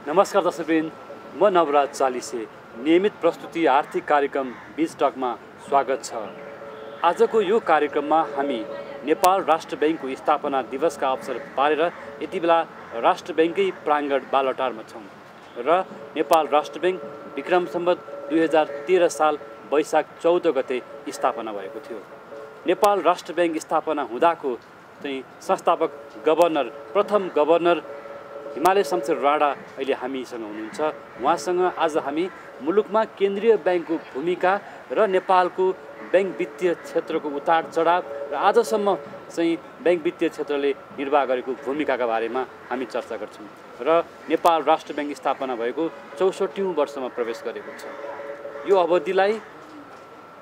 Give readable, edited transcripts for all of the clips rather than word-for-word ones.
नमस्कार दर्शकवृन्द, म नवराज चालिसे नियमित प्रस्तुति आर्थिक कार्यक्रम बीच टकमा स्वागत छ। आजको यो कार्यक्रममा हामी नेपाल राष्ट्र बैंकको स्थापना दिवसका अवसर पारेर यति बेला राष्ट्र बैंकै प्राङ्गण बालटारमा छौँ र नेपाल राष्ट्र बैंक विक्रम सम्वत 2013 साल वैशाख 14 गते स्थापना भएको थियो। नेपाल राष्ट्र बैंक स्थापना हुँदाको चाहिँ संस्थापक गभर्नर, प्रथम गभर्नर हिमालय शमशेर राणा अहिले हामीसँग हुनुहुन्छ। उहाँसँग आज हामी मुलुकमा केन्द्रीय बैंकको भूमिका र नेपालको बैंक वित्तीय क्षेत्रको उतार चढाव र आजसम्म चाहिँ बैंक वित्तीय क्षेत्रले निर्वाह गरेको भूमिकाका बारेमा हामी चर्चा गर्छौँ र नेपाल राष्ट्र बैंक स्थापना भएको 64औं वर्षमा प्रवेश गरेको छ। यो अवधिलाई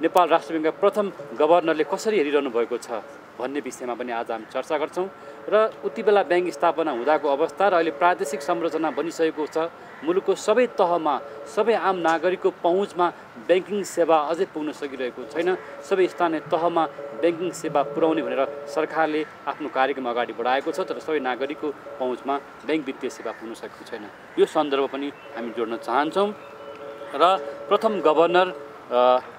नेपाल राष्ट्र बैंकका प्रथम गभर्नरले कसरी हेरिरहनु भएको छ भन्ने विषयमा पनि आज हामी चर्चा गर्छौँ र उति बेला बैंक स्थापना हुँदाको अवस्था र अहिले प्रादेशिक संरचना बनिसकेको छ। मुलुकको सबै तहमा सबै आम नागरिकको पहुँचमा बैंकिङ सेवा अझै पुग्न सकिरहेको छैन। सबै स्थानीय तहमा बैंकिङ सेवा पुर्याउने भनेर सरकारले आफ्नो कार्यक्रम अगाडि बढाएको छ, तर सबै नागरिकको पहुँचमा बैंक वित्तीय सेवा पुग्न सकेको छैन। यो सन्दर्भ पनि हामी जोड्न चाहन्छौँ र प्रथम गभर्नर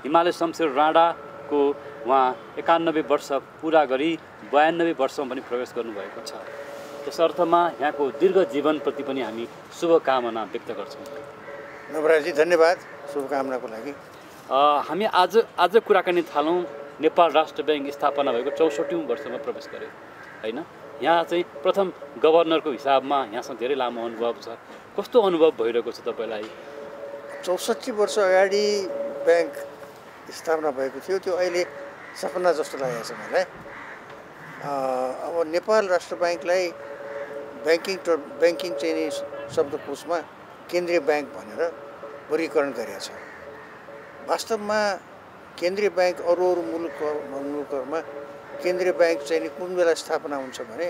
हिमालय शमशेर राणाको उहाँ 91 वर्ष पुरा गरी 92 वर्षमा पनि प्रवेश गर्नुभएको छ। त्यस अर्थमा यहाँको दीर्घ जीवनप्रति पनि हामी शुभकामना व्यक्त गर्छौँ। नवराजी धन्यवाद शुभकामनाको लागि। हामी आज कुराकानी थालौँ। नेपाल राष्ट्र बैंक स्थापना भएको 64औं वर्षमा प्रवेश गर्यो हैन। यहाँ चाहिँ प्रथम गभर्नरको हिसाबमा यहाँसँग धेरै लामो अनुभव छ। कस्तो अनुभव भइरहेको छ तपाईँलाई? 64 वर्ष अगाडि बैंक स्थापना भएको थियो, त्यो अहिले सपना जस्तो लागेको छ मलाई। अब नेपाल राष्ट्र बैंकलाई बैंकिङ चाहिँ नि शब्दकोशमा केन्द्रीय बैंक भनेर वर्गीकरण गरेको छ। वास्तवमा केन्द्रीय बैंक अरू मुलुकहरूमा केन्द्रीय बैंक चाहिँ नि कुन बेला स्थापना हुन्छ भने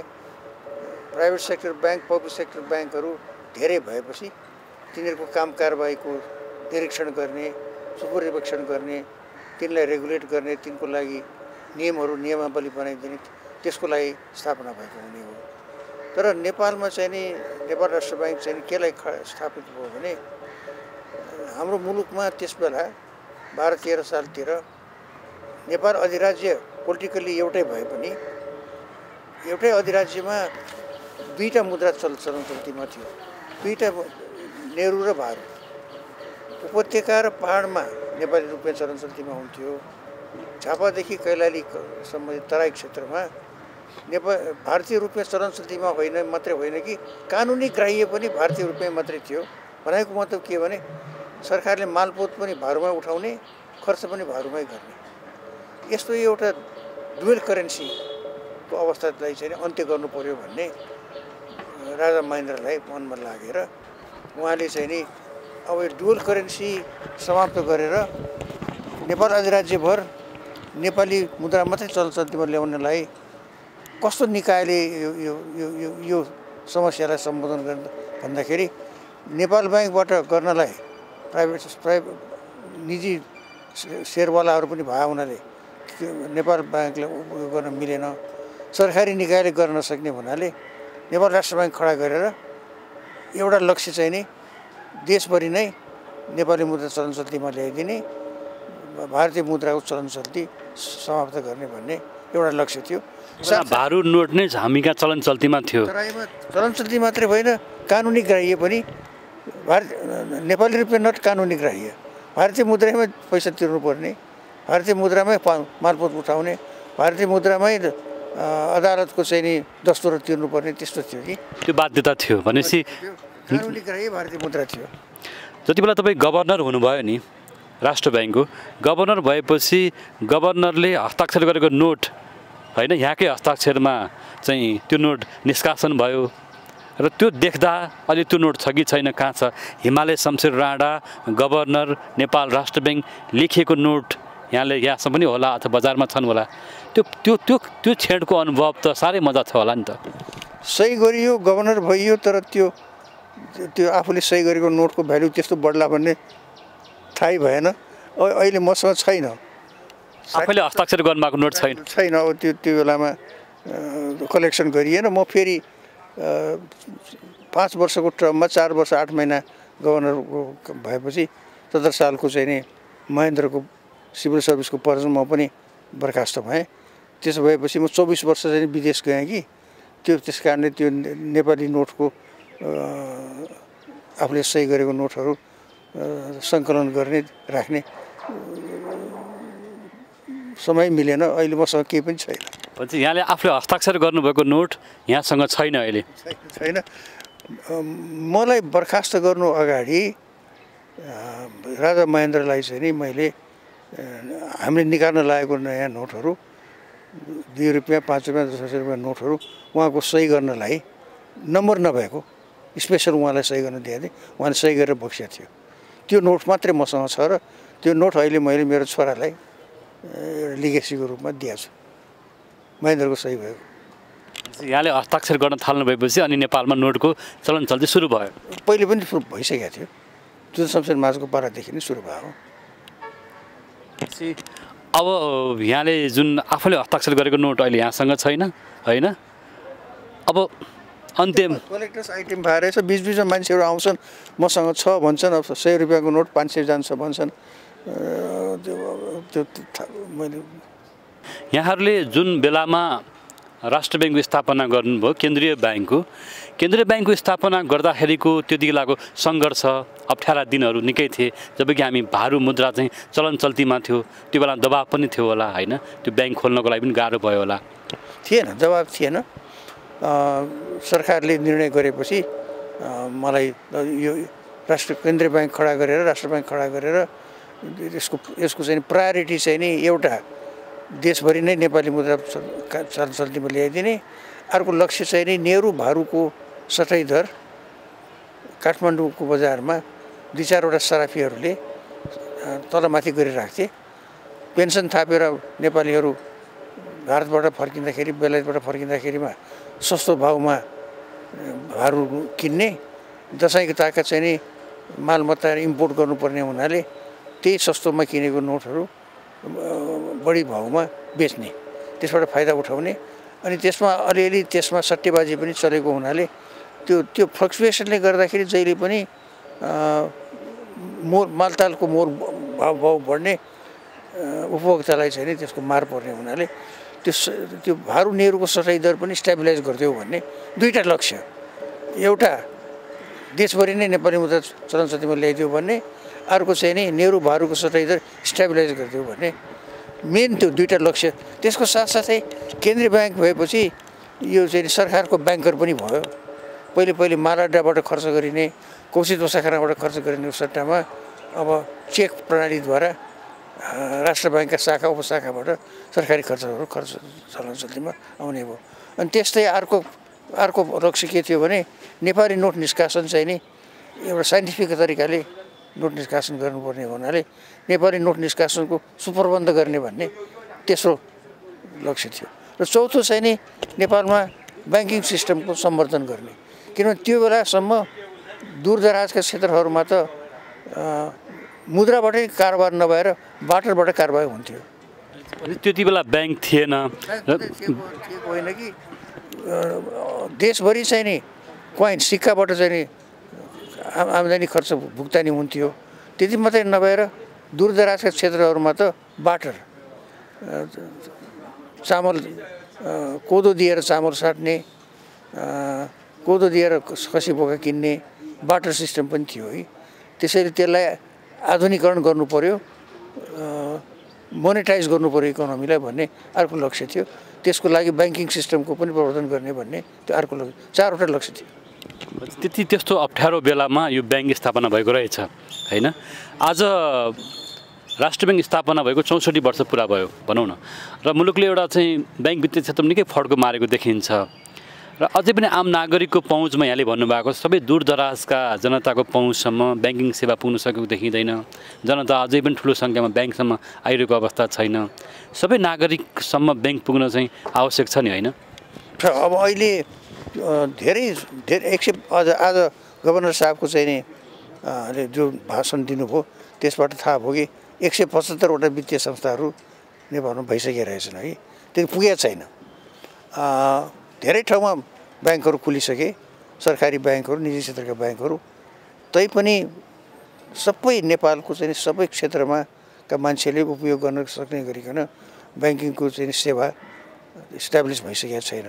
private sector bank, public sector बैंकहरू धेरै भएपछि तिनीहरूको काम कारबाहीको निरीक्षण गर्ने, सुपरिवेक्षण गर्ने, तिनलाई रेगुलेट गर्ने, तिनको लागि नियमावली बनाइदिने, त्यसको लागि स्थापना भएको हुने हो। तर नेपालमा चाहिँ नि नेपाल राष्ट्र बैंक चाहिँ केलाई स्थापित भयो भने हाम्रो मुलुकमा त्यसबेला 12-13 सालतिर नेपाल अधिराज्य पोलिटिकल्ली एउटै भए पनि एउटै अधिराज्यमा दुईटा मुद्रा चलन चल्तीमा थियो। दुईटा, नेहरू र भारु। उपत्यका र पहाडमा नेपाली रुपियाँ चलन चल्तीमा हुन्थ्यो। झापादेखि कैलालीसम्म तराई क्षेत्रमा भारतीय रुपियाँ चलन चल्तीमा मात्रै होइन कि कानुनी ग्राह्य पनि भारतीय रुपियाँ मात्रै थियो। भनेको मतलब के भने सरकारले मालपोत पनि भारूमै उठाउने, खर्च पनि भारूमै गर्ने, यस्तो एउटा डुअल करेन्सीको अवस्थालाई चाहिँ अन्त्य गर्नु पर्यो भन्ने राजा महेन्द्रलाई मनमा लागेर उहाँले चाहिँ नि अब डुअल करेन्सी समाप्त गरेर नेपाल अधिराज्यभर नेपाली मुद्रा मात्रै चलन चल्तीमा ल्याउनलाई कस्तो निकायले यो समस्यालाई सम्बोधन गर्ने भन्दाखेरि नेपाल बैंकबाट गर्नलाई प्राइभेट निजी सेयरवालाहरू पनि भए हुनाले नेपाल बैंकले उयो गर्न मिलेन। सरकारी निकायले गर्न नसक्ने हुनाले नेपाल राष्ट्र बैंक खडा गरेर एउटा लक्ष्य चाहिँ नि देशभरि नै नेपाली मुद्रा चलन चल्तीमा ल्याइदिने, भारतीय मुद्राको चलन चल्ती समाप्त गर्ने भन्ने एउटा लक्ष्य थियो। भारू नोट नै हामीका चलन चल्तीमा थियो। तराईमा चलन चल्ती मात्रै होइन, कानुनी ग्राह्य पनि। नेपाली रुपियाँ नट कानुनी ग्राह्य, भारतीय मुद्रामै पैसा तिर्नुपर्ने, भारतीय मुद्रामै मालपोत उठाउने, भारतीय मुद्रामै अदालतको चाहिँ नि दस्तुर तिर्नुपर्ने, त्यस्तो थियो कि त्यो बाध्यता थियो। भनेपछि कानुनी ग्राह्य भारतीय मुद्रा थियो। जति बेला तपाईँ गभर्नर हुनुभयो नि राष्ट्र बैंकको, गभर्नर भएपछि गभर्नरले हस्ताक्षर गरेको नोट होइन, यहाँकै हस्ताक्षरमा चाहिँ त्यो नोट निष्कासन भयो र त्यो देख्दा अहिले त्यो नोट छ कि छैन, कहाँ छ? हिमालय शमशेर राणा गभर्नर नेपाल राष्ट्र बैंक लेखिएको नोट यहाँसम्म पनि होला अथवा बजारमा छन् होला। त्यो क्षणको अनुभव त साह्रै मजा छ होला नि त। सही गरियो, गभर्नर भइयो, तर त्यो आफूले सही गरेको नोटको भ्यालु त्यस्तो बढ्ला भन्ने थाहै भएन। अहिले मसँग छैन, आफैले हस्ताक्षर गर्नुभएको नोट छैन। अब त्यो बेलामा कलेक्सन गरिएन। म फेरि 5 वर्षको टर्ममा 4 वर्ष 8 महिना गभर्नर भएपछि 77 सालको चाहिँ नि महेन्द्रको सिभिल सर्भिसको पर्यन्त म पनि बर्खास्त भएँ। त्यसो भएपछि म 24 वर्ष चाहिँ विदेश गएँ कि त्यस कारणले त्यो नेपाली नोटको आफूले सही गरेको नोटहरू सङ्कलन गर्ने राख्ने समय मिलेन। अहिले मसँग केही पनि छैन। भनेपछि यहाँले आफूले हस्ताक्षर गर्नुभएको नोट यहाँसँग छैन अहिले? छैन। मलाई बर्खास्त गर्नु अगाडि राजा महेन्द्रलाई चाहिँ नि मैले हामीले निकाल्न लागेको नयाँ नोटहरू 2 रुपियाँ 5 रुपियाँ 10 रुपियाँ नोटहरू उहाँको सही गर्नलाई नम्बर नभएको स्पेसल उहाँलाई सही गर्न दिएको थिएँ। उहाँले सही गरेर बक्सेको थियो। त्यो नोट मात्रै मसँग छ र त्यो नोट अहिले मैले मेरो छोरालाई एउटा लिगेसीको रूपमा दिएको छु, महेन्द्रको सही भएको। यहाँले हस्ताक्षर गर्न थाल्नु भएपछि अनि नेपालमा नोटको चलन चल्ती सुरु भयो? पहिले पनि सुरु भइसकेको थियो। जुन शमशेर माझको पारादेखि नै सुरु भयो। अब यहाँले जुन आफूले हस्ताक्षर गरेको नोट अहिले यहाँसँग छैन होइन? अब अन्तिम कलेक्टर्स आइटेम भएर छ। बिचबिचमा मान्छेहरू आउँछन्, मसँग छ भन्छन्। अब 100 रुपियाँको नोट 500 जान्छ भन्छन्। मैले यहाँहरूले जुन बेलामा राष्ट्र ब्याङ्कको स्थापना गर्नुभयो, केन्द्रीय ब्याङ्कको स्थापना गर्दाखेरिको त्यति बेलाको सङ्घर्ष अप्ठ्यारा दिनहरू निकै थिए। जबकि हामी भारु मुद्रा चाहिँ चलन चल्तीमा थियो, त्यो बेला दबाब पनि थियो होला होइन? त्यो ब्याङ्क खोल्नको लागि पनि गाह्रो भयो होला? थिएन, जवाब थिएन। सरकारले निर्णय गरेपछि मलाई यो केन्द्रीय ब्याङ्क खडा गरेर राष्ट्र ब्याङ्क खडा गरेर यसको चाहिँ प्रायोरिटी चाहिँ नि एउटा देशभरि नै नेपाली मुद्रा चल्तीमा ल्याइदिने, अर्को लक्ष्य चाहिँ नि नेहरू भारूको सटै दर काठमाडौँको बजारमा 2-4वटा सराफीहरूले तलमाथि गरिराख्थे। पेन्सन थापेर नेपालीहरू भारतबाट फर्किँदाखेरि बेलायतबाट फर्किँदाखेरिमा सस्तो भाउमा भारू किन्ने, दसैँको ताकत चाहिँ नि मालमत्ता इम्पोर्ट गर्नुपर्ने हुनाले त्यही सस्तोमा किनेको नोटहरू बढी भाउमा बेच्ने, त्यसबाट फाइदा उठाउने। अनि त्यसमा अलिअलि त्यसमा सट्टेबाजी पनि चलेको हुनाले त्यो फ्लक्चुएसनले गर्दाखेरि जहिले पनि मालतालको भाउ बढ्ने, उपभोक्तालाई चाहिँ नि त्यसको मार पर्ने हुनाले त्यो भारू नेहरूको सटाइ दर पनि स्टेबिलाइज गरिदियो भन्ने दुईवटा लक्ष्य। एउटा देशभरि नै नेपाली मुद्रा चलन चल्तीमा ल्याइदियो भन्ने, अर्को चाहिँ नि नेहरू भारूको सटाइ दर स्टेबिलाइज गरिदियो भन्ने मेन त्यो दुईवटा लक्ष्य। त्यसको साथसाथै केन्द्रीय ब्याङ्क भएपछि यो चाहिँ सरकारको ब्याङ्कर पनि भयो। पहिले मालअड्डाबाट खर्च गरिने, कौशिक दोसाखानाबाट खर्च गरिने सट्टामा अब चेक प्रणालीद्वारा राष्ट्र ब्याङ्कका शाखा उपशाखाबाट सरकारी खर्च चलन चल्तीमा आउने भयो। अनि त्यस्तै अर्को लक्ष्य के थियो भने नेपाली नोट निष्कासन चाहिँ नि एउटा साइन्टिफिक तरिकाले नोट निष्कासन गर्नुपर्ने हुनाले नेपाली नोट निष्कासनको सुप्रबन्ध गर्ने भन्ने तेस्रो लक्ष्य थियो। र चौथो चाहिँ नि नेपालमा ब्याङ्किङ सिस्टमको सम्वर्धन गर्ने, किनभने त्यो बेलासम्म दूरदराजका क्षेत्रहरूमा त मुद्राबाटै कारोबार नभएर बाटरबाट कारोबार हुन्थ्यो। त्यति बेला ब्याङ्क थिएन होइन कि देशभरि चाहिँ नि कोइन सिक्काबाट चाहिँ नि आम्दानी खर्च भुक्तानी हुन्थ्यो। त्यति मात्रै नभएर दूरदराजका क्षेत्रहरूमा त बाटर, चामल कोदो दिएर चामल साट्ने, कोदो दिएर खसी बोका किन्ने बाटर सिस्टम पनि थियो है। त्यसैले त्यसलाई आधुनिकरण गर्नु पर्यो, मोनेटाइज गर्नु पर्यो इकोनोमीलाई भन्ने अर्को लक्ष्य थियो। त्यसको लागि ब्याङ्किङ सिस्टमको पनि प्रवर्धन गर्ने भन्ने त्यो अर्को लक्ष्य, 4वटा लक्ष्य थियो। त्यस्तो अप्ठ्यारो बेलामा यो ब्याङ्क स्थापना भएको रहेछ होइन? आज राष्ट्र ब्याङ्क स्थापना भएको 64 वर्ष पुरा भयो भनौँ न, र मुलुकले एउटा चाहिँ ब्याङ्क वित्तीय क्षेत्रमा निकै फड्को मारेको देखिन्छ। र अझै पनि आम नागरिकको पहुँचमा यहाँले भन्नुभएको सबै दूरदराजका जनताको पहुँचसम्म ब्याङ्किङ सेवा पुग्न सकेको देखिँदैन। जनता अझै पनि ठुलो सङ्ख्यामा ब्याङ्कसम्म आइरहेको अवस्था छैन। सबै नागरिकसम्म ब्याङ्क पुग्न चाहिँ आवश्यक छ नि होइन? अब अहिले धेरै आज गभर्नर साहबको चाहिँ नि जो भाषण दिनुभयो त्यसबाट थाहा भयो कि 175वटा वित्तीय संस्थाहरू नेपालमा भइसकेका रहेछन् है। त्यो पुगेको छैन। धेरै ठाउँमा ब्याङ्कहरू खुलिसके, सरकारी ब्याङ्कहरू निजी क्षेत्रका ब्याङ्कहरू तैपनि सबै नेपालको चाहिँ सबै क्षेत्रमा का मान्छेले उपयोग गर्न सक्ने गरिकन ब्याङ्किङको चाहिँ सेवा इस्टाब्लिस भइसकेको छैन।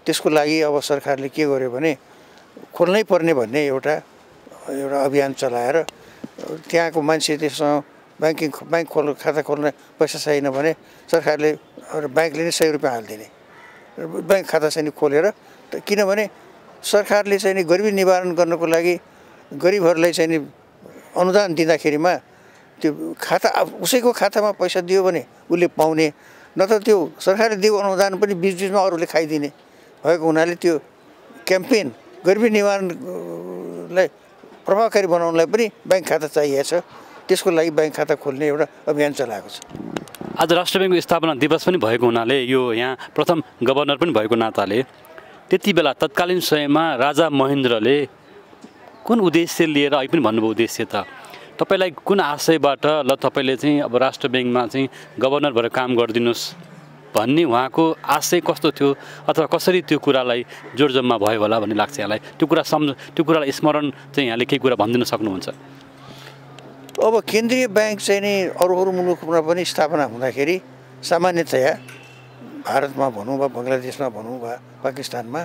त्यसको लागि अब सरकारले के गर्यो भने खोल्नै पर्ने भन्ने एउटा अभियान चलाएर त्यहाँको मान्छे त्यससँग ब्याङ्क खाता खोल्न पैसा छैन भने सरकारले ब्याङ्कले नै 100 रुपियाँ हालिदिने ब्याङ्क खाता चाहिँ नि खोलेर किनभने सरकारले चाहिँ नि गरिबी निवारण गर्नको लागि गरिबहरूलाई चाहिँ नि अनुदान दिँदाखेरिमा त्यो खाता उसैको खातामा पैसा दियो भने उसले पाउने नत्र त्यो सरकारले दिएको अनुदान पनि बीचमा अरूले खाइदिने भएको हुनाले त्यो क्याम्पेन गरिबी निवारणलाई प्रभावकारी बनाउनलाई पनि ब्याङ्क खाता चाहिएको छ। त्यसको लागि ब्याङ्क खाता खोल्ने एउटा अभियान चलाएको छ। आज राष्ट्र ब्याङ्कको स्थापना दिवस पनि भएको हुनाले यो यहाँ प्रथम गभर्नर पनि भएको नाताले त्यति बेला तत्कालीन समयमा राजा महेन्द्रले कुन उद्देश्य लिएर अहिले पनि भन्नुभयो उद्देश्य त तपाईलाई कुन आशयबाट ल तपाईले चाहिँ अब राष्ट्र ब्याङ्कमा चाहिँ गभर्नर भएर काम गरिदिनुहोस् भन्ने उहाँको आशय कस्तो थियो अथवा कसरी त्यो कुरालाई जोडजम्मा भयो होला भन्ने लाग्छ यहाँलाई? त्यो कुरालाई स्मरण चाहिँ यहाँले केही कुरा भनिदिन सक्नुहुन्छ? अब केन्द्रीय ब्याङ्क चाहिँ नि अरू मुलुकमा पनि स्थापना हुँदाखेरि सामान्यतया भारतमा भनौँ वा बङ्गलादेशमा भनौँ वा पाकिस्तानमा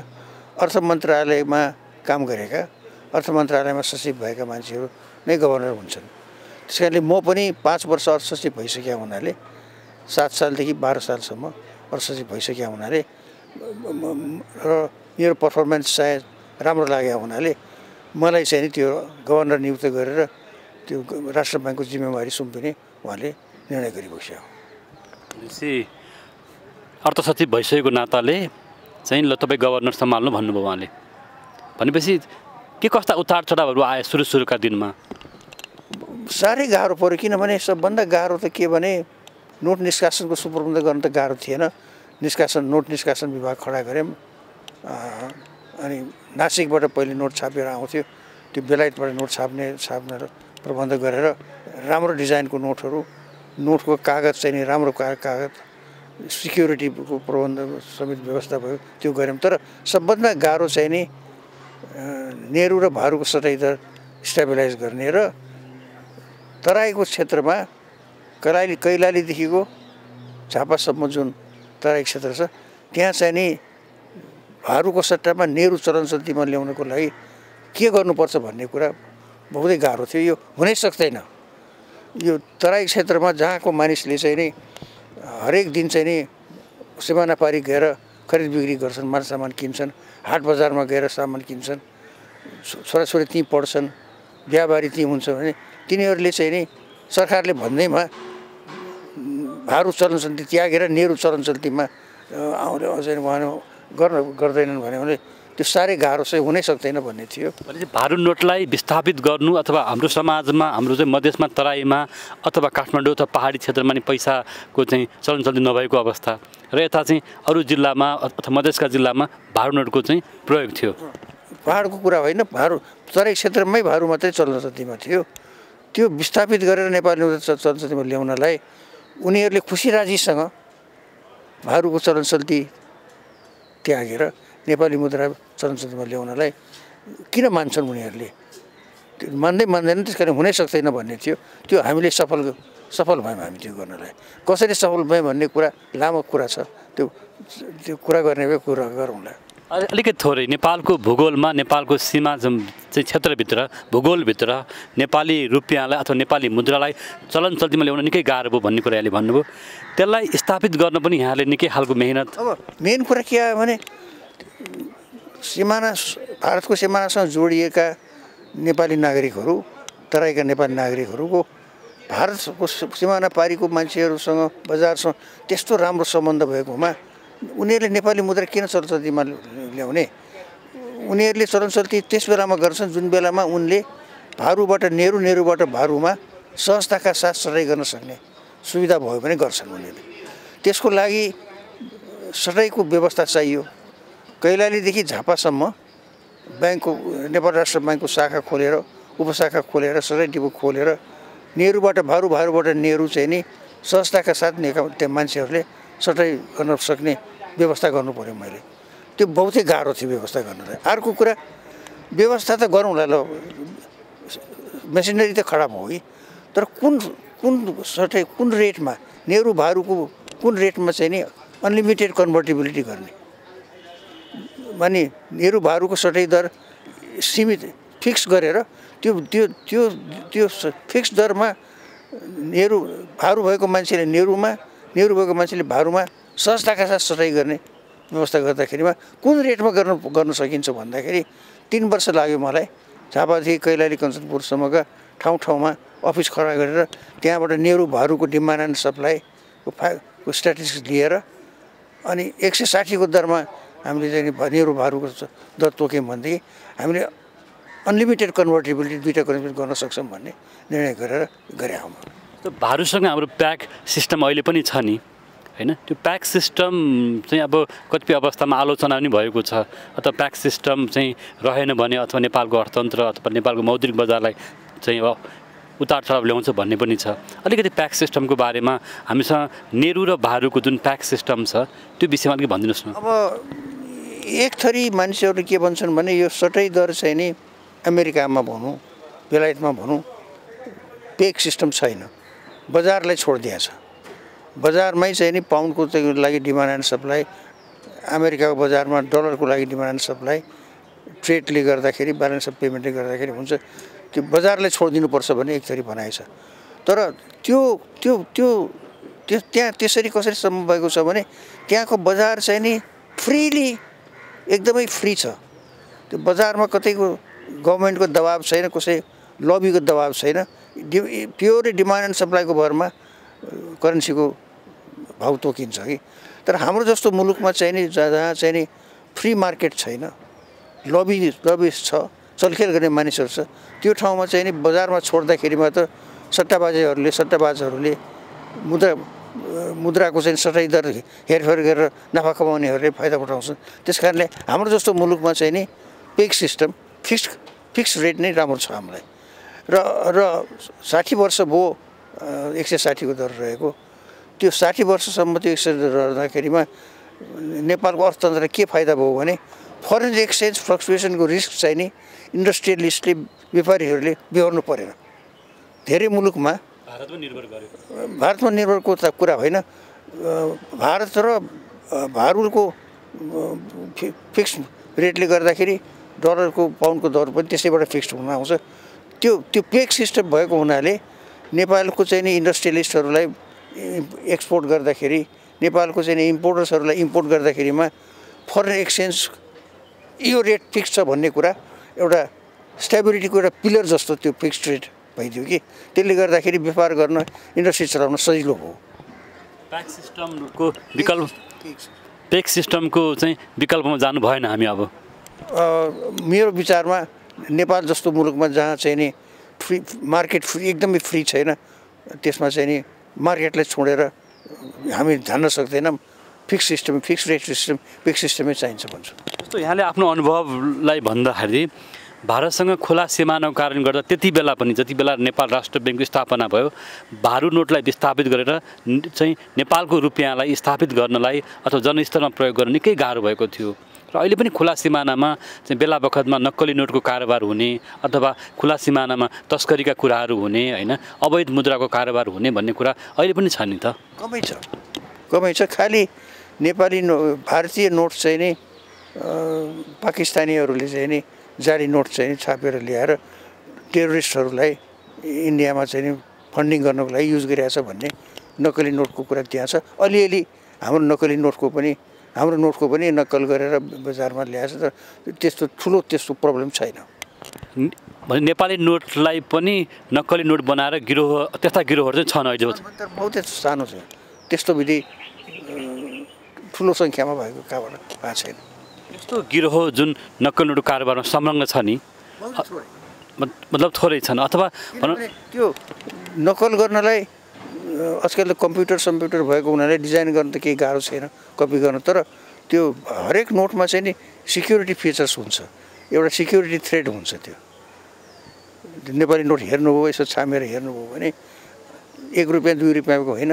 अर्थ मन्त्रालयमा काम गरेका अर्थ मन्त्रालयमा सचिव भएका मान्छेहरू नै गभर्नर हुन्छन्। त्यस कारणले म पनि 5 वर्ष अर्थ सचिव भइसकेका हुनाले 7 सालदेखि 12 सालसम्म अर्थ सचिव भइसकेका हुनाले र मेरो पर्फर्मेन्स सायद राम्रो लागेको हुनाले मलाई चाहिँ नि त्यो गभर्नर नियुक्त गरेर त्यो राष्ट्र ब्याङ्कको जिम्मेवारी सुम्पिने उहाँले निर्णय गरिबस्यो। अर्थ सचिव भइसकेको नाताले चाहिँ ल तपाईँ गभर्नर सम्हाल्नु भन्नुभयो उहाँले भनेपछि के कस्ता उतार चढावहरू आए सुरुका दिनमा? साह्रै गाह्रो पऱ्यो किनभने सबभन्दा गाह्रो त के भने नोट निष्कासनको सुप्रबन्ध गर्न त गाह्रो थिएन। नोट निष्कासन विभाग खडा गऱ्यौँ अनि नासिकबाट पहिले नोट छापेर आउँथ्यो त्यो बेलायतबाट नोट छाप्ने प्रबन्ध गरेर राम्रो डिजाइनको नोटको कागज चाहिँ नि राम्रो कागज सिक्युरिटीको प्रबन्ध समेत व्यवस्था भयो त्यो गऱ्यौँ। तर सबभन्दा गाह्रो चाहिँ नि नेहरू र भारूको सटै दर स्टेबलाइज गर्ने र तराईको क्षेत्रमा कैलालीदेखिको झापासम्म जुन तराई क्षेत्र छ त्यहाँ चाहिँ नि भारूको सट्टामा नेहरू चलनचल्तीमा ल्याउनको लागि के गर्नुपर्छ भन्ने कुरा बहुतै गाह्रो थियो। यो हुनै सक्दैन। यो तराई क्षेत्रमा जहाँको मानिसले चाहिँ नि हरेक दिन चाहिँ नि सिमाना पारी गएर खरिद बिक्री गर्छन्, माल सामान किन्छन्, हाट बजारमा गएर सामान किन्छन्, छोराछोरी त्यहीँ पढ्छन्, बिहाबारी त्यहीँ हुन्छ भने तिनीहरूले चाहिँ नि सरकारले भन्दैमा भारू चलनचल्ती त्यागेर नेहरू चलनचल्तीमा गर्दैनन् भने त्यो साह्रै गाह्रो चाहिँ हुनै सक्दैन भन्ने थियो। भनेपछि भारू नोटलाई विस्थापित गर्नु अथवा हाम्रो समाजमा हाम्रो चाहिँ मधेसमा तराईमा अथवा काठमाडौँ अथवा पहाडी क्षेत्रमा नि पैसाको चाहिँ चलनचल्ती नभएको अवस्था र यता चाहिँ अरू जिल्लामा अथवा मधेसका जिल्लामा भारू नोटको चाहिँ प्रयोग थियो। पहाडको कुरा होइन, भारू तराई क्षेत्रमै भारू मात्रै चलनचल्तीमा थियो। त्यो विस्थापित गरेर नेपाली चलनचल्तीमा ल्याउनलाई उनीहरूले खुसी राजीसँग भारूको चलनचल्ती त्यागेर नेपाली मुद्रा चलनचल्तीमा ल्याउनलाई किन मान्छन् उनीहरूले? त्यो मान्दैन त्यस कारण हुनै सक्दैन भन्ने थियो। त्यो हामीले सफल भयौँ हामी त्यो गर्नलाई। कसरी सफल भयौँ भन्ने कुरा लामो कुरा छ, त्यो कुरा गर्ने भए कुरा गरौँला। अलिकति थोरै नेपालको भूगोलमा नेपालको सीमा चाहिँ क्षेत्रभित्र भूगोलभित्र नेपाली रुपियाँलाई अथवा नेपाली मुद्रालाई चलनचल्तीमा ल्याउन निकै गाह्रो भयो भन्ने कुरा यहाँले भन्नुभयो। त्यसलाई स्थापित गर्न पनि यहाँले निकै खालको मेहनत। अब मेन कुरा के आयो भने भारतको सिमानासँग जोडिएका नेपाली नागरिकहरू, तराईका नेपाली नागरिकहरूको भारतको सिमाना पारीको मान्छेहरूसँग बजारसँग त्यस्तो राम्रो सम्बन्ध भएकोमा उनीहरूले नेपाली मुद्रा किन चलनचल्तीमा ल्याउने? उनीहरूले चलनचल्ती त्यस बेलामा गर्छन् जुन बेलामा उनले भारूबाट नेहरूबाट भारूमा सहजताका साथ सटाइ गर्न सक्ने सुविधा भयो भने गर्छन् उनीहरूले। त्यसको लागि सटाइको व्यवस्था चाहियो। कैलालीदेखि झापासम्म ब्याङ्कको नेपाल राष्ट्र ब्याङ्कको शाखा खोलेर उपशाखा खोलेर सटाइ डिपो खोलेर नेहरूबाट भारूबाट नेहरू चाहिँ नि सहजताका साथ त्यहाँ मान्छेहरूले सटाइ गर्न सक्ने व्यवस्था गर्नु पर्यो। मैले त्यो बहुतै गाह्रो थियो व्यवस्था गर्नलाई। अर्को कुरा व्यवस्था त गरौँला ल, मेसिनरी त खडा भयो कि, तर कुन रेटमा नेहरू भारूको कुन रेटमा चाहिँ नि अनलिमिटेड कन्भर्टिबिलिटी गर्ने, माने नेहरू भारूको सटै दर सीमित फिक्स गरेर त्यो त्यो त्यो त्यो फिक्स दरमा नेहरू भारू भएको मान्छेले नेहरूमा, नेहरू भएको मान्छेले भारूमा सहजताका साथ सटाइ गर्ने व्यवस्था गर्दाखेरिमा कुन रेटमा गर्न सकिन्छ भन्दाखेरि 3 वर्ष लाग्यो मलाई। झापादेखि कैलाली कञ्चनपुरसम्मका ठाउँमा अफिस खडा गरेर त्यहाँबाट नेहरू भारूको डिमान्ड एन्ड सप्लाईको स्ट्याटिस्टिक्स लिएर अनि 160 को दरमा हामीले चाहिँ नेहरू भारूको दर तोक्यौँ भनेदेखि हामीले अनलिमिटेड कन्भर्टिबिलिटी दुईवटा कन्भर्ट गर्न सक्छौँ भन्ने निर्णय गरेर गरे हौँ। भारूसँग हाम्रो प्याक सिस्टम अहिले पनि छ नि हैन, त्यो प्याक सिस्टम चाहिँ अब कतिपय अवस्थामा आलोचना पनि भएको छ, अथवा प्याक सिस्टम चाहिँ रहेन भने अथवा नेपालको अर्थतन्त्र अथवा नेपालको मौद्रिक बजारलाई चाहिँ उतार चढाव ल्याउँछ भन्ने पनि छ। अलिकति प्याक सिस्टमको बारेमा हामीसँग नेहरू र भारूको जुन प्याक सिस्टम छ त्यो विषयमा अलिकति भनिदिनुहोस् न। अब एक थरी मान्छेहरूले के भन्छन् भने यो सटै दर चाहिँ नि अमेरिकामा भनौँ बेलायतमा भनौँ पेक सिस्टम छैन, बजारलाई छोडिदिएको छ। बजारमै चाहिँ नि पाउन्डको लागि डिमान्ड एन्ड सप्लाई, अमेरिकाको बजारमा डलरको लागि डिमान्ड एन्ड सप्लाई, ट्रेडले गर्दाखेरि ब्यालेन्स अफ पेमेन्टले गर्दाखेरि हुन्छ, त्यो बजारलाई छोडिदिनुपर्छ भन्ने एक थरी भनाइ छ। तर त्यो त्यो त्यो त्यो त्यहाँ त्यसरी कसरी सम्भव भएको छ भने त्यहाँको बजार चाहिँ नि फ्रीली एकदमै फ्री छ। त्यो बजारमा कतैको गभर्मेन्टको दबाब छैन, कसै लबीको दबाब छैन, प्योर डिमान्ड एन्ड सप्लाईको भरमा करेन्सीको भाउ तोकिन्छ कि। तर हाम्रो जस्तो मुलुकमा चाहिँ नि जहाँ चाहिँ नि फ्री मार्केट छैन, लबी छ, चलखेल गर्ने मानिसहरू छ, त्यो ठाउँमा चाहिँ नि बजारमा छोड्दाखेरि मात्र सट्टाबाजहरूले मुद्राको चाहिँ सटै दर हेरफेर गरेर नाफा कमाउनेहरूले फाइदा उठाउँछन्। त्यस कारणले हाम्रो जस्तो मुलुकमा चाहिँ नि पेक सिस्टम फिक्स रेट नै राम्रो छ हामीलाई। र 60 वर्ष भयो 160 को दर रहेको, त्यो 60 वर्षसम्म त्यो 160 रहँदाखेरिमा नेपालको अर्थतन्त्रलाई के फाइदा भयो भने फरेन एक्सचेन्ज फ्लक्चुएसनको रिस्क चाहिँ नि इन्डस्ट्रियलिस्टले व्यापारीहरूले बिहोर्नु परेन। धेरै मुलुकमा भारतमा निर्भरको त कुरा होइन, भारत र भारूको फिक्स रेटले गर्दाखेरि डलरको पाउन्डको दर पनि त्यसैबाट फिक्स्ड हुन आउँछ। त्यो पेक सिस्टम भएको हुनाले नेपालको चाहिँ नि इन्डस्ट्रियलिस्टहरूलाई एक्सपोर्ट गर्दाखेरि, नेपालको चाहिँ नि इम्पोर्टर्सहरूलाई इम्पोर्ट गर्दाखेरिमा फरेन एक्सचेन्ज यो रेट फिक्स छ भन्ने कुरा एउटा स्टेबिलिटीको एउटा पिलर जस्तो त्यो फिक्स्ड रेट भइदियो कि, त्यसले गर्दाखेरि व्यापार गर्न इन्डस्ट्री चलाउन सजिलो भयो। पेक सिस्टमको चाहिँ विकल्पमा जानु भएन हामी। अब मेरो विचारमा नेपाल जस्तो मुलुकमा जहाँ चाहिँ नि मार्केट एकदमै फ्री छैन, त्यसमा चाहिँ नि मार्केटलाई छोडेर हामी जान्न सक्दैनौँ। फिक्स रेट सिस्टम पेक सिस्टमै चाहिन्छ भन्छु। जस्तो यहाँले आफ्नो अनुभवलाई भन्दाखेरि भारतसँग खुला सिमानाको कारणले गर्दा त्यति बेला पनि जति बेला नेपाल राष्ट्र ब्याङ्कको स्थापना भयो, भारू नोटलाई विस्थापित गरेर चाहिँ नेपालको रुपियाँलाई स्थापित गर्नलाई अथवा जनस्तरमा प्रयोग गर्न निकै गाह्रो भएको थियो। र अहिले पनि खुला सिमानामा चाहिँ बेला बखतमा नक्कली नोटको कारोबार हुने अथवा खुला सिमानामा तस्करीका कुराहरू हुने होइन, अवैध मुद्राको कारोबार हुने भन्ने कुरा अहिले पनि छ नि त? कमै छ। खालि नेपाली भारतीय नोट चाहिँ नि पाकिस्तानीहरूले चाहिँ नि जारी नोट चाहिँ छापेर ल्याएर टेरोरिस्टहरूलाई इन्डियामा चाहिँ नि फन्डिङ गर्नको लागि युज गरिरहेछ भन्ने नक्कली नोटको कुरा त्यहाँ छ। अलिअलि हाम्रो नोटको पनि नक्कल गरेर बजारमा ल्याएछ, तर त्यस्तो प्रब्लम छैन। नेपाली नोटलाई पनि नक्कली नोट बनाएर त्यस्ता गिरोहहरू चाहिँ छन् अहिले? बहुतै सानो छ, त्यस्तो विधि ठुलो सङ्ख्यामा भएको कहाँबाट भएको छैन। यस्तो गिरोह जुन नक्कली नोटको कारोबारमा संलग्न छ नि, मतलब थोरै छन् अथवा त्यो नक्कल गर्नलाई आजकल त कम्प्युटर भएको हुनाले डिजाइन गर्न त केही गाह्रो छैन कपी गर्न। तर त्यो हरेक नोटमा चाहिँ नि सिक्युरिटी फिचर्स हुन्छ, एउटा सिक्युरिटी थ्रेड हुन्छ। त्यो नेपाली नोट हेर्नुभयो, यसो छामेर हेर्नुभयो भने 1 रुपियाँ 2 रुपियाँको होइन,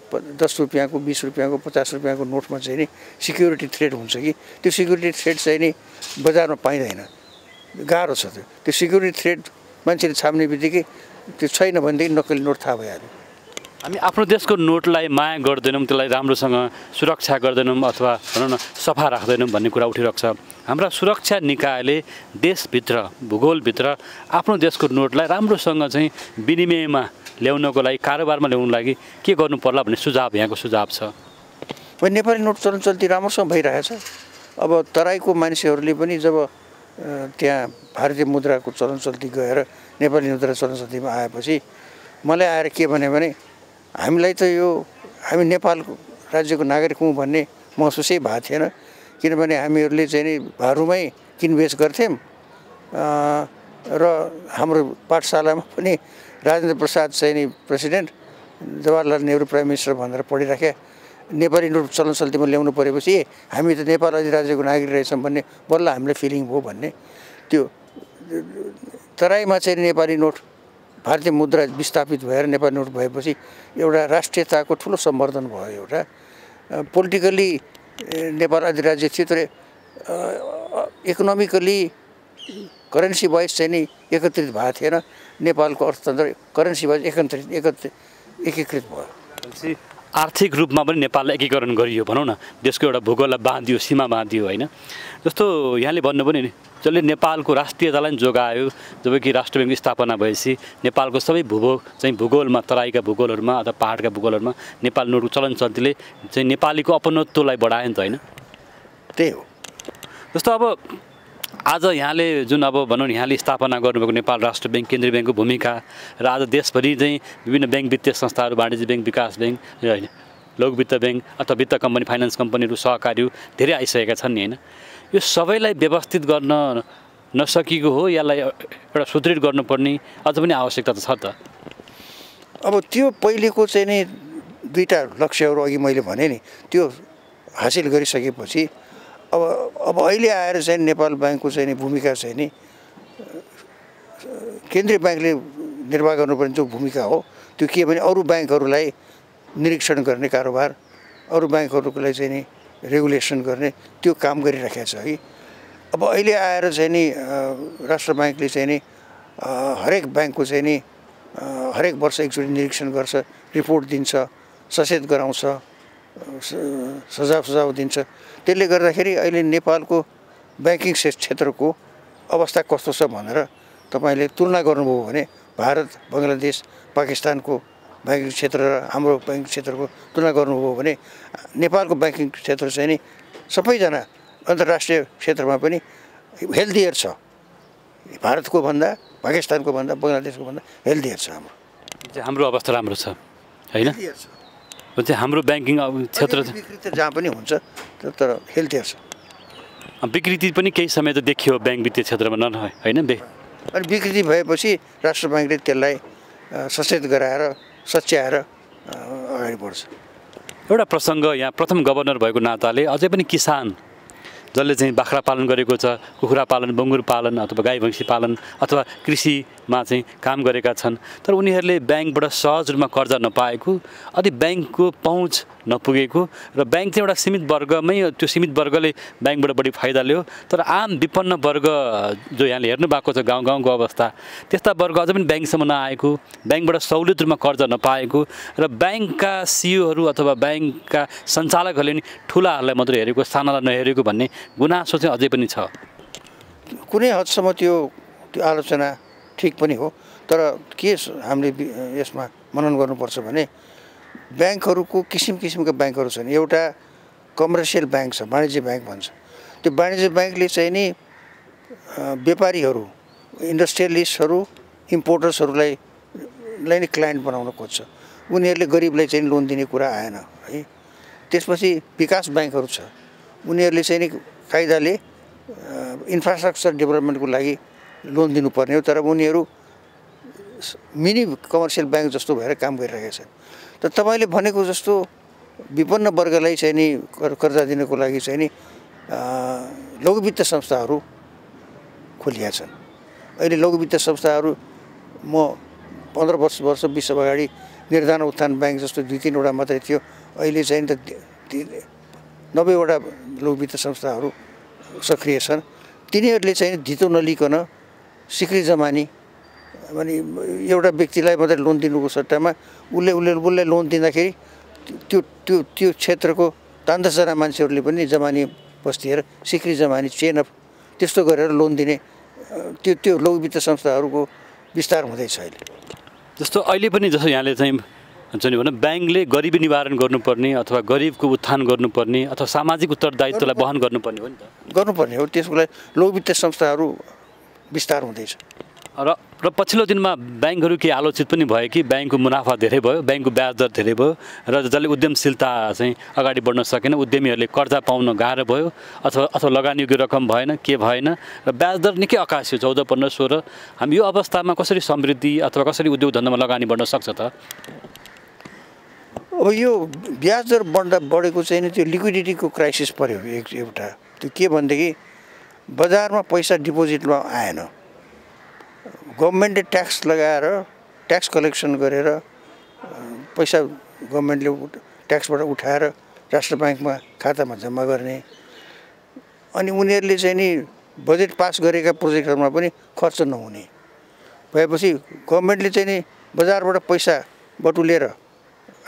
10 रुपियाँको 20 रुपियाँको 50 रुपियाँको नोटमा चाहिँ नि सिक्युरिटी थ्रेड हुन्छ कि त्यो सिक्युरिटी थ्रेड चाहिँ नि बजारमा पाइँदैन। गाह्रो छ त्यो सिक्युरिटी थ्रेट मान्छेले छाप्ने बित्तिकै त्यो छैन भनेदेखि नक्कली नोट थाहा भइहाल्यो। हामी आफ्नो देशको नोटलाई माया गर्दैनौँ, त्यसलाई राम्रोसँग सुरक्षा गर्दैनौँ अथवा भनौँ न सफा राख्दैनौँ भन्ने कुरा उठिरहेको छ। हाम्रा सुरक्षा निकायले देशभित्र भूगोलभित्र आफ्नो देशको नोटलाई राम्रोसँग चाहिँ विनिमयमा ल्याउनको लागि, कारोबारमा ल्याउनको लागि के गर्नु पर्ला भन्ने सुझाव यहाँको सुझाव छ। नेपाली नोट चलन चल्ती राम्रोसँग भइरहेछ। अब तराईको मान्छेहरूले पनि जब त्यहाँ भारतीय मुद्राको चलन चल्ती गएर नेपाली मुद्रा चलन चल्तीमा आएपछि मलाई आएर के भने हामीलाई त यो हामी नेपालको राज्यको नागरिक हौँ भन्ने महसुसै भएको थिएन, किनभने हामीहरूले चाहिँ नि भारूमै किनबेच गर्थ्यौँ र हाम्रो पाठशालामा पनि राजेन्द्र प्रसाद चाहिँ नि president, Jawaharlal Nehru prime minister भनेर पढिराखे। नेपाली नोट चलन चल्तीमा ल्याउनु परेपछि हामी त नेपाल अधिराज्यको नागरिक रहेछौँ भन्ने बल्ल हामीलाई फिलिङ भयो भन्ने। त्यो तराईमा चाहिँ नेपाली नोट भारतीय मुद्रा विस्थापित भएर नेपाली नोट भएपछि एउटा राष्ट्रियताको ठुलो सम्वर्धन भयो। एउटा पोलिटिकली नेपाल अधिराज्य थियो तर इकोनोमिकली करेन्सी वाइज चाहिँ नि एकत्रित भएको थिएन। नेपालको अर्थतन्त्र करेन्सी वाइज एकीकृत भयो। आर्थिक रूपमा पनि नेपाललाई एकीकरण गरियो भनौँ न, देशको एउटा भूगोललाई बाँधियो, सीमा बाँधियो होइन। जस्तो यहाँले भन्नु पनि नि, जसले नेपालको राष्ट्रियतालाई जोगायो। जबकि राष्ट्र ब्याङ्क स्थापना भएपछि नेपालको सबै भूगोलमा, तराईका भूगोलहरूमा अथवा पहाडका भूगोलहरूमा नेपाल नोटको चलन चल्तीले चाहिँ नेपालीको अपनत्वलाई बढायो नि त होइन। त्यही हो। जस्तो अब आज यहाँले जुन अब भनौँ न यहाँले स्थापना गर्नुभएको नेपाल राष्ट्र ब्याङ्क, केन्द्रीय ब्याङ्कको भूमिका र आज देशभरि चाहिँ विभिन्न ब्याङ्क वित्तीय संस्थाहरू, वाणिज्य ब्याङ्क, विकास ब्याङ्क होइन, लघु वित्त ब्याङ्क अथवा वित्त कम्पनी, फाइनेन्स कम्पनीहरू, सहकारीहरू धेरै आइसकेका छन् नि होइन। यो सबैलाई व्यवस्थित गर्न नसकेको हो, यसलाई एउटा सुदृढ गर्नुपर्ने अझ पनि आवश्यकता त छ त। अब त्यो पहिलेको चाहिँ नि दुईवटा लक्ष्यहरू अघि मैले भने नि त्यो हासिल गरिसकेपछि अब अहिले आएर चाहिँ नेपाल ब्याङ्कको चाहिँ नि भूमिका चाहिँ नि केन्द्रीय ब्याङ्कले निर्वाह गर्नुपर्ने जो भूमिका हो त्यो के भने अरू ब्याङ्कहरूलाई निरीक्षण गर्ने कारोबार, अरू ब्याङ्कहरूलाई चाहिँ नि रेगुलेसन गर्ने त्यो काम गरिराखेको छ कि। अब अहिले आएर चाहिँ नि राष्ट्र ब्याङ्कले चाहिँ नि हरेक ब्याङ्कको चाहिँ नि हरेक वर्ष एकचोटि निरीक्षण गर्छ, रिपोर्ट दिन्छ, सचेत गराउँछ, सुझाव दिन्छ। त्यसले गर्दाखेरि अहिले नेपालको ब्याङ्किङ क्षेत्रको अवस्था कस्तो छ भनेर तपाईँले तुलना गर्नुभयो भने भारत, बङ्गलादेश, पाकिस्तानको ब्याङ्किङ क्षेत्र र हाम्रो ब्याङ्किङ क्षेत्रको तुलना गर्नुभयो भने नेपालको ब्याङ्किङ क्षेत्र चाहिँ नि सबैजना अन्तर्राष्ट्रिय क्षेत्रमा पनि हेल्दियर छ। भारतको भन्दा, पाकिस्तानको भन्दा, बङ्गलादेशको भन्दा हेल्दियर छ। हाम्रो अवस्था राम्रो छ होइन। हाम्रो ब्याङ्किङ क्षेत्र विकृति जहाँ पनि हुन्छ तर हेल्थियर छ। विकृति पनि केही समय त देखियो ब्याङ्क वित्तीय क्षेत्रमा होइन। अनि विकृति भएपछि राष्ट्र ब्याङ्कले त्यसलाई सचेत गराएर सच्याएर अगाडि बढ्छ। एउटा प्रसङ्ग यहाँ प्रथम गभर्नर भएको नाताले अझै पनि किसान जसले चाहिँ बाख्रा पालन गरेको छ, कुखुरा पालन, बङ्गुर पालन अथवा गाई भैँसी पालन अथवा कृषिमा चाहिँ काम गरेका छन्, तर उनीहरूले ब्याङ्कबाट सहज रूपमा कर्जा नपाएको, अझै ब्याङ्कको पहुँच नपुगेको र ब्याङ्क चाहिँ एउटा सीमित वर्गमै, त्यो सीमित वर्गले ब्याङ्कबाट बढी फाइदा लियो। तर आम विपन्न वर्ग जो यहाँले हेर्नु भएको छ गाउँ गाउँको अवस्था, त्यस्ता वर्ग अझै पनि ब्याङ्कसम्म नआएको, ब्याङ्कबाट सहुलियत रूपमा कर्जा नपाएको र ब्याङ्कका सिइओहरू अथवा ब्याङ्कका सञ्चालकहरूले नि ठुलाहरूलाई मात्रै हेरेको, सानालाई नहेरेको भन्ने गुनासो चाहिँ अझै पनि छ। कुनै हदसम्म त्यो आलोचना ठिक पनि हो, तर के हामीले यसमा मनन गर्नुपर्छ भने ब्याङ्कहरूको किसिमका ब्याङ्कहरू छन्। एउटा कमर्सियल ब्याङ्क छ, वाणिज्य ब्याङ्क भन्छ। त्यो वाणिज्य ब्याङ्कले चाहिँ नि व्यापारीहरू, इन्डस्ट्रियलिस्टहरू, इम्पोर्टर्सहरूलाई नै क्लाइन्ट बनाउन खोज्छ। उनीहरूले गरिबलाई चाहिँ लोन दिने कुरा आएन है। त्यसपछि विकास ब्याङ्कहरू छ, उनीहरूले चाहिँ नि कायदाले इन्फ्रास्ट्रक्चर डेभलपमेन्टको लागि लोन दिनुपर्ने हो, तर उनीहरू मिनी कमर्सियल ब्याङ्क जस्तो भएर काम गरिरहेका छन्। तर तपाईँले भनेको जस्तो विपन्न वर्गलाई चाहिँ नि कर्जा दिनको लागि चाहिँ नि लघु वित्त संस्थाहरू खोलिया छन्। अहिले लघु वित्त संस्थाहरू म 15 वर्ष 20 वर्ष अगाडि निर्धन उत्थान ब्याङ्क जस्तो 2-3वटा मात्रै थियो, अहिले चाहिँ त 90वटा लघु वित्त संस्थाहरू सक्रिय छन्। तिनीहरूले चाहिँ धितो नलिकन सिक्री जमानी भने एउटा व्यक्तिलाई मात्रै लोन दिनुको सट्टामा उसलाई लोन दिँदाखेरि त्यो त्यो त्यो क्षेत्रको 5-10जना मान्छेहरूले पनि जमानी बस्दिएर सिक्री जमानी चेन अफ त्यस्तो गरेर लोन दिने त्यो लघु वित्त संस्थाहरूको विस्तार हुँदैछ अहिले। जस्तो अहिले पनि जस्तो यहाँले चाहिँ हुन्छ नि भने ब्याङ्कले गरिबी निवारण गर्नुपर्ने अथवा गरिबको उत्थान गर्नुपर्ने अथवा सामाजिक उत्तरदायित्वलाई वहन गर्नुपर्ने हो नि त। गर्नुपर्ने हो, त्यसको लागि लघु वित्त संस्थाहरू विस्तार हुँदैछ। र पछिल्लो दिनमा ब्याङ्कहरू केही आलोचित पनि भयो कि ब्याङ्कको मुनाफा धेरै भयो, ब्याङ्कको ब्याज दर धेरै भयो र जसले उद्यमशीलता चाहिँ अगाडि बढ्न सकेन, उद्यमीहरूले कर्जा पाउन गाह्रो भयो अथवा लगानीको रकम भएन, के भएन र ब्याज दर निकै अकासी 14, 15, 16। हामी यो अवस्थामा कसरी समृद्धि अथवा कसरी उद्योग धन्दामा लगानी बढ्न सक्छ त? अब यो ब्याज दर बढेको चाहिँ नि त्यो लिक्विडिटीको क्राइसिस पर्यो एउटा। त्यो के भनेदेखि बजारमा पैसा डिपोजिटमा आएन, गभर्मेन्टले ट्याक्स लगाएर ट्याक्स कलेक्सन गरेर पैसा गभर्मेन्टले ट्याक्सबाट उठाएर राष्ट्र ब्याङ्कमा खातामा जम्मा गर्ने, अनि उनीहरूले चाहिँ नि बजेट पास गरेका प्रोजेक्टहरूमा पनि खर्च नहुने भएपछि गभर्मेन्टले चाहिँ नि बजारबाट पैसा बटुलेर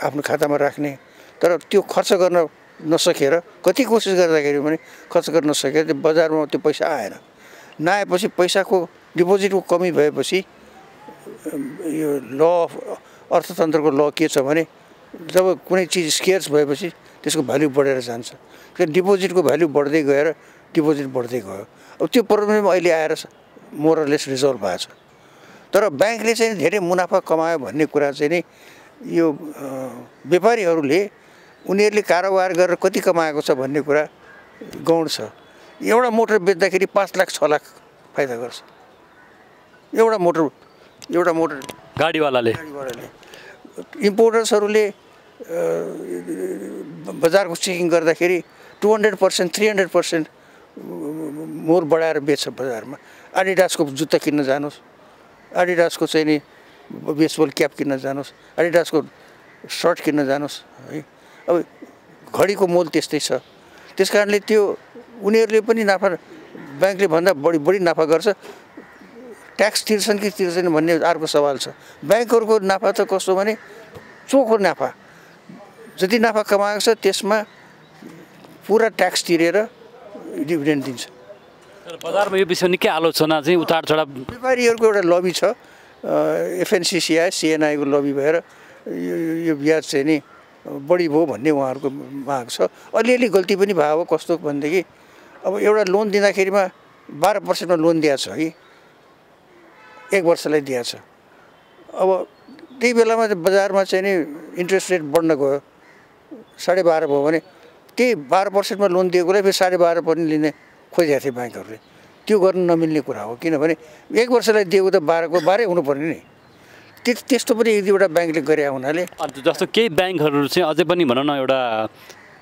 आफ्नो खातामा राख्ने, तर त्यो खर्च गर्न नसकेर कति कोसिस गर्दाखेरि पनि खर्च गर्न नसकेर त्यो बजारमा त्यो पैसा आएन। नआएपछि पैसाको डिपोजिटको कमी भएपछि यो ल अर्थतन्त्रको ल के छ भने जब कुनै चिज स्केर्स भएपछि त्यसको भ्यालु बढेर जान्छ। त्यो डिपोजिटको भ्यालु बढ्दै गएर डिपोजिट बढ्दै गयो। अब त्यो प्रब्लम अहिले आएर मोरलेस रिजल्भ भएको छ। तर ब्याङ्कले चाहिँ धेरै मुनाफा कमायो भन्ने कुरा चाहिँ नि यो व्यापारीहरूले उनीहरूले कारोबार गरेर कति कमाएको छ भन्ने कुरा गौण छ। एउटा मोटर बेच्दाखेरि 5 लाख 6 लाख फाइदा गर्छ एउटा मोटर गाडीवालाले। इम्पोर्टर्सहरूले बजारको चेकिङ गर्दाखेरि 200%, 300% मोर बढाएर बेच्छ बजारमा। एडिडासको जुत्ता किन्न जानुहोस्, एडिडासको चाहिँ नि बेसबल क्याप किन्न जानुहोस्, एडिडासको सर्ट किन्न जानुहोस् है। अब घडीको मोल त्यस्तै छ। त्यस कारणले त्यो उनीहरूले पनि नाफा ब्याङ्कले भन्दा बढी नाफा गर्छ। ट्याक्स तिर्छन् कि तिर्छन् भन्ने अर्को सवाल छ। ब्याङ्कहरूको नाफा त कस्तो भने चोखो नाफा, जति नाफा कमाएको छ त्यसमा पुरा ट्याक्स तिरेर डिभिडेन्ड दिन्छ। बजारमा यो विषय निकै आलोचना चाहिँ उतार चढाव, व्यापारीहरूको एउटा लबी छ, एफएनसिसिआई सिएनआईको लबी भएर यो ब्याज चाहिँ नि बढी भयो भन्ने उहाँहरूको माग छ। अलिअलि गल्ती पनि भयो कस्तो भनेदेखि अब एउटा लोन दिँदाखेरिमा 12%मा लोन दिएको छ कि 1 वर्षलाई दिएको छ। अब त्यही बेलामा बजारमा चाहिँ नि इन्ट्रेस्ट रेट बढ्न गयो, 12.5 भयो भने त्यही 12%मा लोन दिएकोलाई फेरि 12.5 पनि लिने खोजेको थिए ब्याङ्कहरूले। त्यो गर्न नमिल्ने कुरा हो, किनभने 1 वर्षलाई दिएको त 12को 12 हुनुपर्ने नि। त्यस्तो पनि एक दुईवटा ब्याङ्कले गरे हुनाले जस्तो केही ब्याङ्कहरू चाहिँ अझै पनि भनौँ न एउटा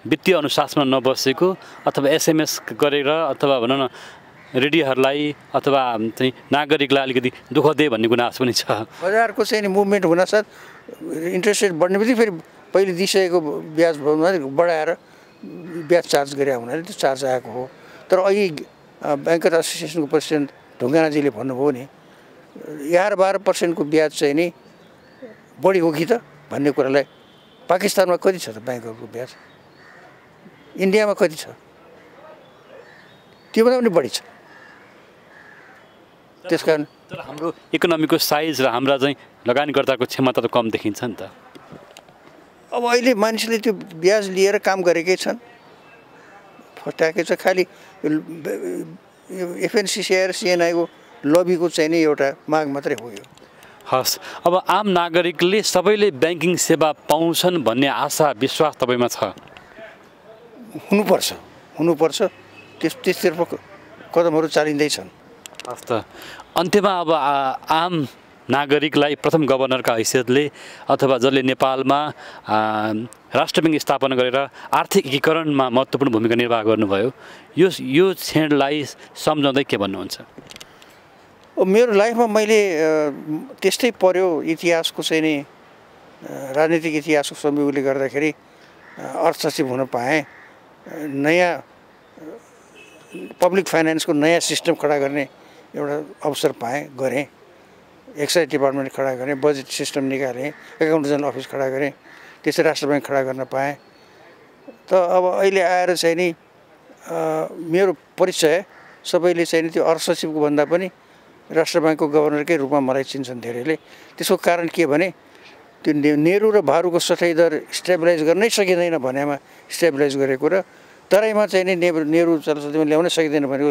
वित्तीय अनुशासनमा नबसेको अथवा एसएमएस गरेर अथवा भनौँ न रेडियोहरूलाई अथवा चाहिँ नागरिकलाई अलिकति दुःख दिए भन्ने गुनासो पनि छ। बजारको चाहिँ नि मुभमेन्ट हुनासाथ इन्ट्रेस्ट रेट बढ्ने बित्तिकै फेरि पहिले दिइसकेको ब्याज बढाएर ब्याज चार्ज गरे हुनाले त्यो चार्ज आएको हो। तर अघि ब्याङ्कर एसोसिएसनको प्रेसिडेन्ट ढुङ्गानाजीले भन्नुभयो नि 11-12% को ब्याज चाहिँ नि बढी हो कि त भन्ने कुरालाई पाकिस्तानमा कति छ त ब्याङ्कहरूको ब्याज, इन्डियामा कति छ, त्योभन्दा पनि बढी छ। त्यसकारण तर हाम्रो इकोनोमीको साइज र हाम्रा चाहिँ लगानीकर्ताको क्षमता त कम देखिन्छ नि त। अब अहिले मानिसले त्यो ब्याज लिएर काम गरेकै छन्, फटाएकै छ। खालि एफएनसिसिआई र सिएनआईको लबीको चाहिँ नि एउटा माग मात्रै हो यो। हस्, अब आम नागरिकले सबैले ब्याङ्किङ सेवा पाउँछन् भन्ने आशा विश्वास तपाईँमा छ? हुनुपर्छ। त्यसतर्फ कदमहरू चालिँदैछन्। हस् त, अन्त्यमा अब आम नागरिकलाई प्रथम गभर्नरका हैसियतले अथवा जसले नेपालमा राष्ट्र ब्याङ्क स्थापना गरेर आर्थिक एकीकरणमा महत्त्वपूर्ण भूमिका निर्वाह गर्नुभयो, यो क्षणलाई सम्झाउँदै के भन्नुहुन्छ? मेरो लाइफमा मैले त्यस्तै पर्यो, इतिहासको चाहिँ नि राजनीतिक इतिहासको संयोगले गर्दाखेरि अर्थसचिव हुन पाएँ। नयाँ पब्लिक फाइनेन्सको नयाँ सिस्टम खडा गर्ने एउटा अवसर पाएँ, गरेँ। एक्साइज डिपार्टमेन्ट खडा गरेँ, बजेट सिस्टम निकालेँ, एकाउन्ट जनरल अफिस खडा गरेँ, त्यसै राष्ट्र ब्याङ्क खडा गर्न पाएँ। त अब अहिले आएर चाहिँ नि मेरो परिचय सबैले चाहिँ नि त्यो अर्थसचिवको भन्दा पनि राष्ट्र ब्याङ्कको गभर्नरकै रूपमा मलाई चिन्छन् धेरैले। त्यसको कारण के भने त्यो नेहरू र भारूको सठाइ दर स्टेबलाइज गर्नै सकिँदैन भनेमा स्टेबलाइज गरेको र तराईमा चाहिँ नि नेहरू जलशक्तिमा ल्याउन सकिँदैन भनेको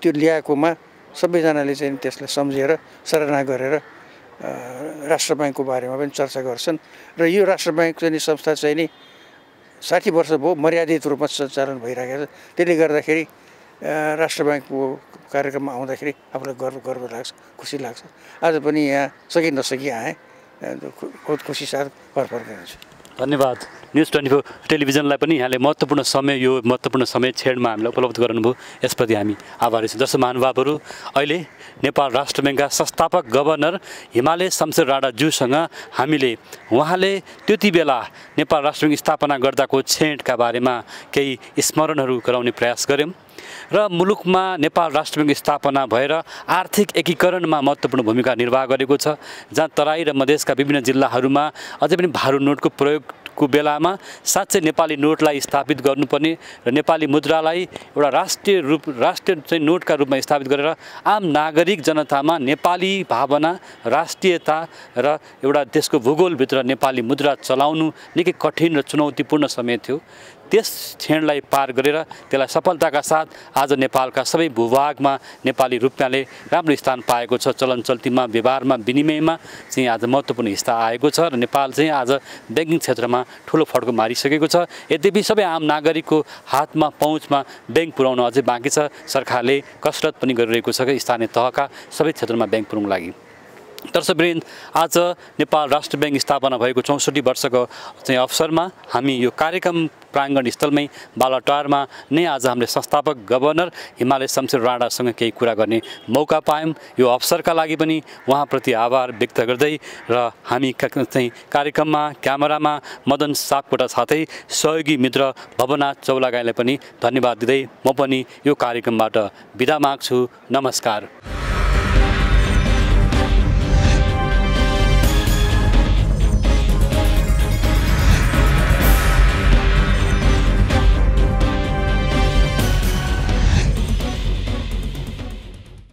त्यो ल्याएकोमा सबैजनाले चाहिँ त्यसलाई सम्झेर सराहना गरेर राष्ट्र ब्याङ्कको बारेमा पनि चर्चा गर्छन्। र यो राष्ट्र ब्याङ्क चाहिँ संस्था चाहिँ नि 60 वर्ष भयो मर्यादित रूपमा सञ्चालन भइरहेको छ। त्यसले गर्दाखेरि राष्ट्र ब्याङ्कको कार्यक्रममा आउँदाखेरि आफूलाई गर्व लाग्छ, खुसी लाग्छ। आज पनि यहाँ सकि नसकि आएँ, बहुत खुसी साथ फर्फर गर्छु। धन्यवाद। न्युज 24 टेलिभिजनलाई पनि यहाँले महत्त्वपूर्ण समय, यो महत्त्वपूर्ण समय छेडमा हामीलाई उपलब्ध गराउनुभयो, यसप्रति हामी आभारी छौँ। दर्शक महानुभावहरू, अहिले नेपाल राष्ट्र ब्याङ्कका संस्थापक गभर्नर हिमालय शमशेर राणाज्यूसँग हामीले उहाँले त्यति बेला नेपाल राष्ट्र ब्याङ्क स्थापना गर्दाको छेडका बारेमा केही स्मरणहरू गराउने प्रयास गऱ्यौँ र मुलुकमा नेपाल राष्ट्र ब्याङ्क स्थापना भएर आर्थिक एकीकरणमा महत्त्वपूर्ण भूमिका निर्वाह गरेको छ, जहाँ तराई र मधेसका विभिन्न जिल्लाहरूमा अझै पनि भारू नोटको प्रयोगको बेलामा साँच्चै नेपाली नोटलाई स्थापित गर्नुपर्ने र नेपाली मुद्रालाई एउटा राष्ट्रिय चाहिँ नोटका रूपमा स्थापित गरेर आम नागरिक जनतामा नेपाली भावना, राष्ट्रियता र एउटा देशको भूगोलभित्र नेपाली मुद्रा चलाउनु निकै कठिन र चुनौतीपूर्ण समय थियो। त्यस क्षणलाई पार गरेर त्यसलाई सफलताका साथ आज नेपालका सबै भूभागमा नेपाली रुपियाँले राम्रो स्थान पाएको छ। चलन चल्तीमा, व्यवहारमा, विनिमयमा चाहिँ आज महत्त्वपूर्ण हिस्सा आएको छ र नेपाल चाहिँ आज ब्याङ्किङ क्षेत्रमा ठुलो फड्को मारिसकेको छ। यद्यपि सबै आम नागरिकको हातमा, पहुँचमा ब्याङ्क पुर्याउन अझै बाँकी छ। सरकारले कसरत पनि गरिरहेको छ कि स्थानीय तहका सबै क्षेत्रमा ब्याङ्क पुर्याउन लागि। दर्शकवृन्द, आज नेपाल राष्ट्र ब्याङ्क स्थापना भएको 64 वर्षको चाहिँ अवसरमा हामी यो कार्यक्रम प्राङ्गण स्थलमै बालाटारमा नै आज हामीले संस्थापक गभर्नर हिमालय शमशेर राणासँग केही कुरा गर्ने मौका पायौँ। यो अवसरका लागि पनि उहाँप्रति आभार व्यक्त गर्दै र हामी चाहिँ कार्यक्रममा क्यामेरामा मदन सापकोटा साथै सहयोगी मित्र भवना चौलागाईलाई पनि धन्यवाद दिँदै म पनि यो कार्यक्रमबाट बिदा माग्छु। नमस्कार।